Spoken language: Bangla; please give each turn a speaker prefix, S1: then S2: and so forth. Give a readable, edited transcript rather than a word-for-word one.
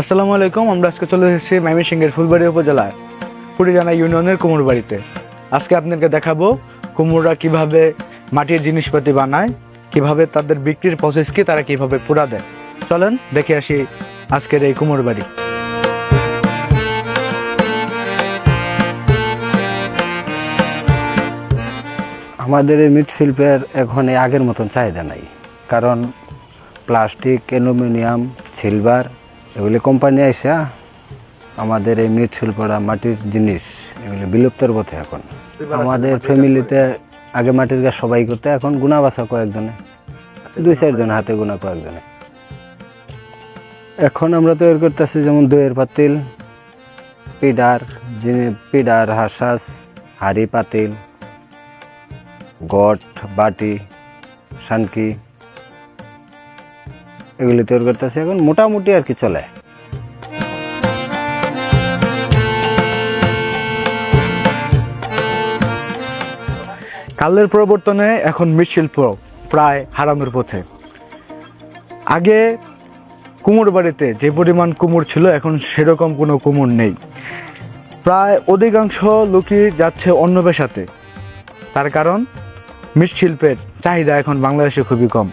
S1: আসসালামু আলাইকুম। আমরা আজকে চলে এসেছি ময়মনসিংহের ফুলবাড়ী উপজেলার পুরিজানা ইউনিয়নের কুমোর বাড়িতে। আজকে আপনাদেরকে দেখাবো কুমোররা কিভাবে মাটির জিনিসপাতি বানায়, কিভাবে তাদের বিক্রির প্রসেস কি, তারা কিভাবে পুরা দেয়। চলেন দেখে আসি আজকের এই কুমোর বাড়ি।
S2: আমাদের এই মৃৎশিল্পের এখন আগের মতন চাহিদা নাই, কারণ প্লাস্টিক, অ্যালুমিনিয়াম, সিলভার এগুলি কোম্পানি আইসা আমাদের এই মৃৎশিল্পরা মাটির জিনিস এগুলি বিলুপ্তের পথে। এখন আমাদের ফ্যামিলিতে আগে মাটির কাজ সবাই করতে, এখন গুনা বাছা কয়েকজনে, 2-4 জন হাতে গুনা কয়েকজনে। এখন আমরা তৈরি করতেছি যেমন দইয়ের পাতিল, পিডার, হাঁসাস, হাড়ি পাতিল, গট, বাটি, শানকি এগুলি তৈরি করতেছে এখন মোটামুটি আর কি চলে।
S1: কালের পরিবর্তনে এখন মৃৎশিল্প প্রায় হারানোর পথে। আগে কুমোর বাড়িতে যে পরিমাণ কুমোর ছিল, এখন সেরকম কোনো কুমোর নেই। প্রায় অধিকাংশ লোকই যাচ্ছে অন্য পেশাতে। তার কারণ মৃৎশিল্পের চাহিদা এখন বাংলাদেশে খুবই কম।